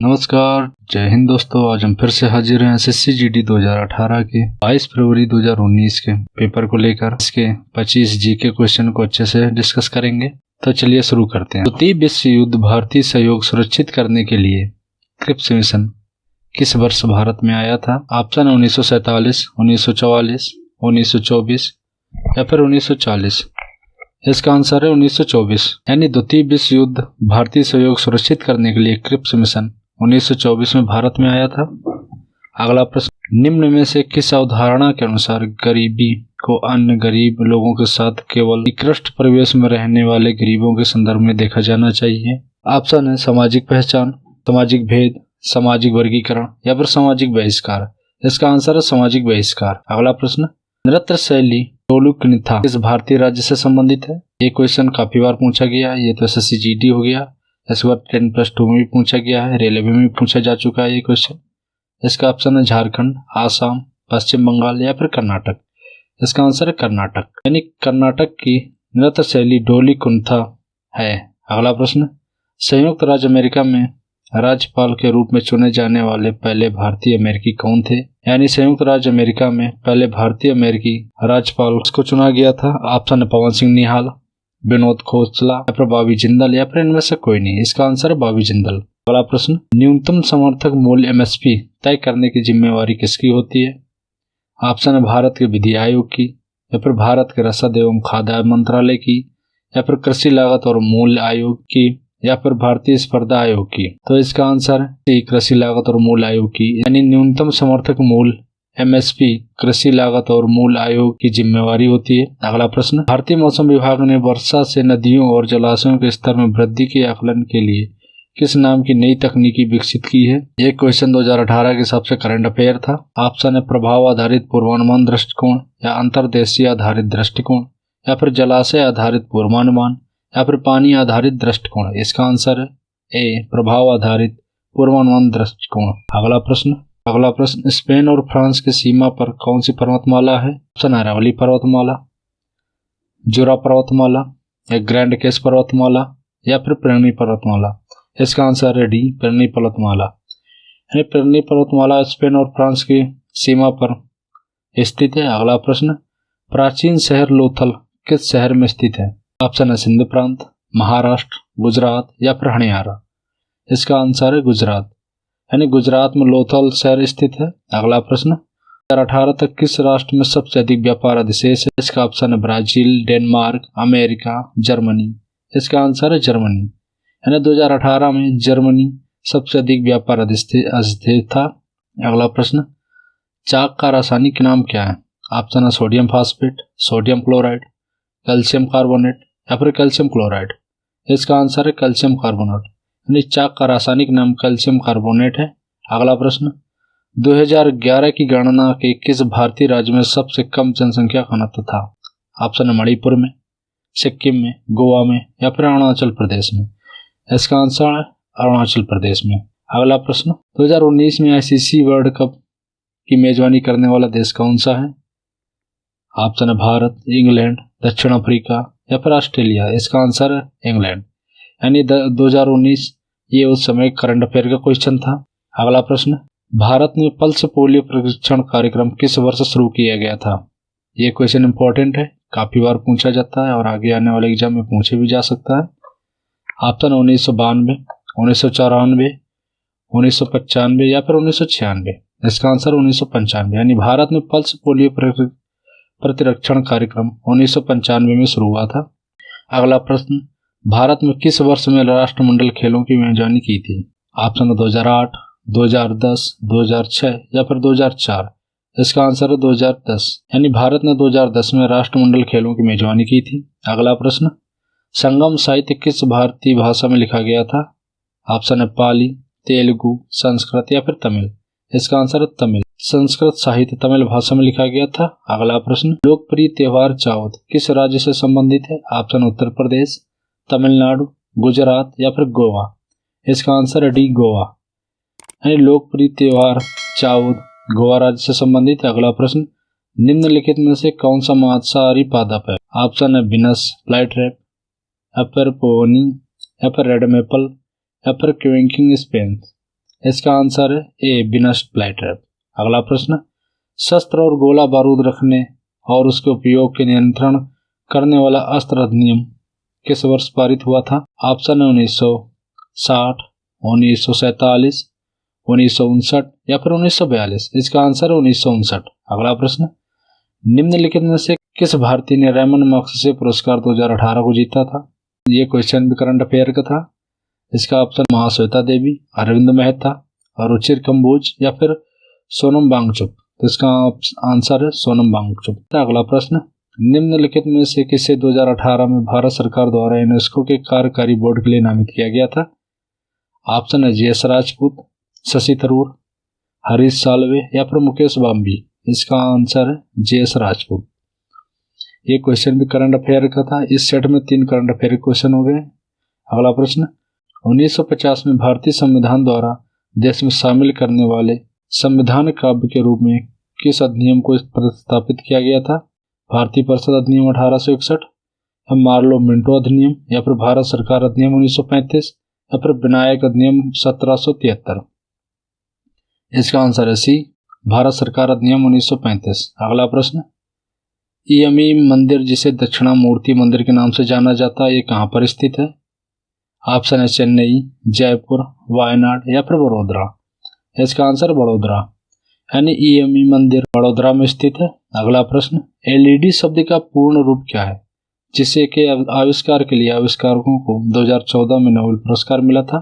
नमस्कार, जय हिंद दोस्तों। आज हम फिर से हाजिर हैं एसएससी जीडी 2018 के 22 फरवरी 2019 के पेपर को लेकर। इसके 25 जीके क्वेश्चन को अच्छे से डिस्कस करेंगे। तो चलिए शुरू करते हैं। द्वितीय विश्व युद्ध भारतीय सहयोग सुरक्षित करने के लिए क्रिप्स मिशन किस वर्ष भारत में आया था? ऑप्शन है 1947, 1944, 1924 या फिर 1940। इसका आंसर है 1924। यानी द्वितीय विश्व युद्ध भारतीय सहयोग सुरक्षित करने के लिए क्रिप्स मिशन 1924 में भारत में आया था। अगला प्रश्न, निम्न में से किस अवधारणा के अनुसार गरीबी को अन्य गरीब लोगों के साथ केवल निकृष्ट परिवेश में रहने वाले गरीबों के संदर्भ में देखा जाना चाहिए? ऑप्शन है सामाजिक पहचान, सामाजिक भेद, सामाजिक वर्गीकरण या फिर सामाजिक बहिष्कार। इसका आंसर है सामाजिक बहिष्कार। अगला प्रश्न, नृत्य शैली डोलुक निथा किस भारतीय राज्य से संबंधित है? ये क्वेश्चन काफी बार पूछा गया है। ये तो एसएससी जीडी हो गया, इस बार 10+2 में भी पूछा गया है, रेलवे में भी पूछा जा चुका है ये क्वेश्चन। इसका ऑप्शन है झारखंड, आसाम, पश्चिम बंगाल या फिर कर्नाटक। इसका आंसर है कर्नाटक। यानी कर्नाटक की नृत्य शैली डोली कुंथा है। अगला प्रश्न, संयुक्त राज्य अमेरिका में राज्यपाल के रूप में चुने जाने वाले पहले भारतीय अमेरिकी कौन थे? यानी संयुक्त राज्य अमेरिका में पहले भारतीय अमेरिकी राज्यपाल को चुना गया था। ऑप्शन है पवन सिंह निहाल, विनोद खोसला या फिर बॉबी जिंदल या फिर इनमें से कोई नहीं। इसका आंसर है बॉबी जिंदल। अगला प्रश्न, न्यूनतम समर्थक मूल्य एमएसपी तय करने की जिम्मेवारी किसकी होती है? ऑप्शन है भारत के विधि आयोग की या फिर भारत के रसद एवं खाद्य मंत्रालय की या फिर कृषि लागत और मूल्य आयोग की या फिर भारतीय स्पर्धा आयोग की। तो इसका आंसर है कृषि लागत और मूल्य आयोग की। यानी न्यूनतम समर्थक मूल्य एमएसपी कृषि लागत और मूल्य आयोग की जिम्मेवारी होती है। अगला प्रश्न, भारतीय मौसम विभाग ने वर्षा से नदियों और जलाशयों के स्तर में वृद्धि के आकलन के लिए किस नाम की नई तकनीकी विकसित की है? ये क्वेश्चन 2018 के हिसाब से करंट अफेयर था। ऑप्शन है प्रभाव आधारित पूर्वानुमान दृष्टिकोण या अंतर्देशीय आधारित दृष्टिकोण या फिर जलाशय आधारित पूर्वानुमान या फिर पानी आधारित दृष्टिकोण। इसका आंसर है ए प्रभाव आधारित पूर्वानुमान दृष्टिकोण। अगला प्रश्न, स्पेन और फ्रांस की सीमा पर कौन सी पर्वतमाला है? ऑप्शन अरावली पर्वतमाला, जुरा पर्वतमाला या ग्रैंड केस पर्वतमाला या फिर पिरेनी पर्वतमाला। इसका आंसर है डी पिरेनी पर्वतमाला। पिरेनी पर्वतमाला स्पेन और फ्रांस की सीमा पर स्थित है। अगला प्रश्न, प्राचीन शहर लोथल किस शहर में स्थित है? ऑप्शन है सिंध प्रांत, महाराष्ट्र, गुजरात या फिर हरियाणा। इसका आंसर है गुजरात। यानी गुजरात में लोथल शहर स्थित है। अगला प्रश्न, 2018 तक किस राष्ट्र में सबसे अधिक व्यापार अधिशेष है? इसका ऑप्शन है ब्राजील, डेनमार्क, अमेरिका, जर्मनी। इसका आंसर है जर्मनी। यानी 2018 में जर्मनी सबसे अधिक व्यापार अधिशेष था। अगला प्रश्न, चाक का रासायनिक नाम क्या है? ऑप्शन है sodium phosphate, sodium chloride, calcium carbonate या फिर कैल्शियम क्लोराइड। इसका आंसर है कैल्शियम कार्बोनेट। यानी चाक का रासायनिक नाम कैल्शियम कार्बोनेट है। अगला प्रश्न, 2011 की गणना के किस भारतीय राज्य में सबसे कम जनसंख्या घनत्व था? ऑप्शन है मणिपुर में, सिक्किम में, गोवा में या फिर अरुणाचल प्रदेश में। इसका आंसर है अरुणाचल प्रदेश में। अगला प्रश्न, 2019 में आईसीसी वर्ल्ड कप की मेजबानी करने वाला देश कौन सा है? ऑप्शन है भारत, इंग्लैंड, दक्षिण अफ्रीका या फिर ऑस्ट्रेलिया। इसका आंसर है इंग्लैंड। यानी 2019 ये उस समय करंट अफेयर का क्वेश्चन था। अगला प्रश्न, भारत में पल्स पोलियो प्रशिक्षण कार्यक्रम किस वर्ष शुरू किया गया था? ये क्वेश्चन इंपॉर्टेंट है, काफी बार पूछा जाता है और आगे आने वाले एग्जाम में पूछे भी जा सकता है। ऑप्शन 1992, 1994, 1995 या फिर 1996। इसका आंसर 1995। यानी भारत में पल्स पोलियो प्रतिरक्षण कार्यक्रम 1995 में शुरू हुआ था। अगला प्रश्न, भारत में किस वर्ष में राष्ट्रमंडल खेलों की मेजबानी की थी? ऑप्शन 2008, 2010, 2006 या फिर 2004। इसका आंसर है 2010। यानी भारत ने 2010 में राष्ट्रमंडल खेलों की मेजबानी की थी। अगला प्रश्न, संगम साहित्य किस भारतीय भाषा में लिखा गया था? ऑप्शन है पाली, तेलुगु, संस्कृत या फिर तमिल। इसका आंसर है तमिल। संस्कृत साहित्य तमिल भाषा में लिखा गया था। अगला प्रश्न, लोकप्रिय त्योहार चावत किस राज्य से संबंधित है? ऑप्शन उत्तर प्रदेश, तमिलनाडु, गुजरात या फिर गोवा। इसका आंसर है डी गोवा। यानी लोकप्रिय त्योहार चावत गोवा राज्य से संबंधित है। अगला प्रश्न, निम्नलिखित में से कौन सा मांसाहारी पादप है? ऑप्शन है विनस फ्लाईट्रैप या फिर पोनी या फिर रेड मेपल या फिर क्विंकिंग स्पेन। इसका आंसर है ए बिनस्ट फ्लाइट्रैप। अगला प्रश्न, शस्त्र और गोला बारूद रखने और उसके उपयोग के नियंत्रण करने वाला अस्त्र अधिनियम किस वर्ष पारित हुआ था? ऑप्शन है 1960, 1947, 1959 या फिर 1942। इसका आंसर है 1959। अगला प्रश्न, निम्नलिखित में से किस भारतीय ने रेमन मैग्सेसे पुरस्कार 2018 को जीता था? ये क्वेश्चन भी करंट अफेयर का था। इसका ऑप्शन महाश्वेता देवी, अरविंद मेहता, रुचिर कंबोज या फिर सोनम वांगचुक। तो इसका आंसर है सोनम वांगचुक। अगला प्रश्न, निम्नलिखित में से किसे 2018 में भारत सरकार द्वारा यूनेस्को के कार्यकारी बोर्ड के लिए नामित किया गया था? ऑप्शन है जीएस राजपूत, शशि थरूर, हरीश साल्वे या फिर मुकेश बाम्बी। इसका आंसर है जीएस राजपूत। ये क्वेश्चन भी करंट अफेयर का था। इस सेट में 3 करंट अफेयर क्वेश्चन हो गए। अगला प्रश्न, 1950 में भारतीय संविधान द्वारा देश में शामिल करने वाले संविधान काव्य के रूप में किस अधिनियम को प्रतिस्थापित किया गया था? भारतीय परिषद अधिनियम 1861, मार्लो मिंटो अधिनियम या फिर भारत सरकार अधिनियम 1935 या फिर विनायक अधिनियम 1773। इसका आंसर है सी, भारत सरकार अधिनियम 1935। अगला प्रश्न, ईएमई मंदिर जिसे दक्षिणामूर्ति मंदिर के नाम से जाना जाता है, ये कहाँ पर स्थित है? ऑप्शन है चेन्नई, जयपुर, वायनाड या फिर वडोदरा। इसका आंसर बड़ोदरा, यानी ईएमई मंदिर बड़ोदरा में स्थित है। अगला प्रश्न, एलईडी शब्द का पूर्ण रूप क्या है जिसे के आविष्कार के लिए आविष्कारकों को 2014 में नोबेल पुरस्कार मिला था?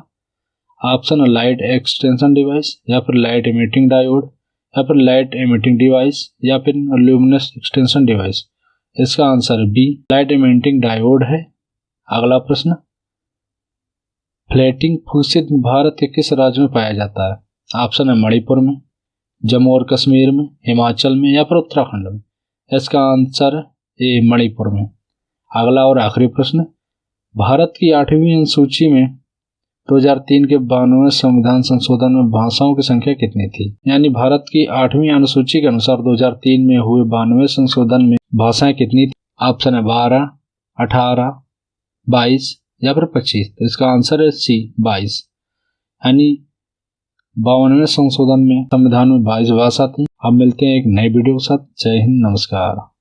ऑप्शन है लाइट एक्सटेंशन डिवाइस या फिर लाइट एमिटिंग डायोड या फिर लाइट एमिटिंग डिवाइस या फिर ल्यूमिनस एक्सटेंशन डिवाइस। इसका आंसर है बी, लाइट एमिटिंग डायोड है। अगला प्रश्न, फ्लैटिंग फुसिद भारत के किस राज्य में पाया जाता है? ऑप्शन है मणिपुर में, जम्मू और कश्मीर में, हिमाचल में या फिर उत्तराखंड में। इसका आंसर है ए मणिपुर में। अगला और आखिरी प्रश्न, भारत की 8वीं अनुसूची में 2003 के 92वें संविधान संशोधन में भाषाओं की संख्या कितनी थी? यानी भारत की 8वीं अनुसूची के अनुसार 2003 में हुए 92वें संशोधन में भाषाएं कितनी थी? ऑप्शन है 12, 18, 22 या फिर 25। तो इसका आंसर है सी, 22। यानी 52वें संशोधन में संविधान में 22 भाषा थी। अब मिलते हैं एक नए वीडियो के साथ। जय हिंद, नमस्कार।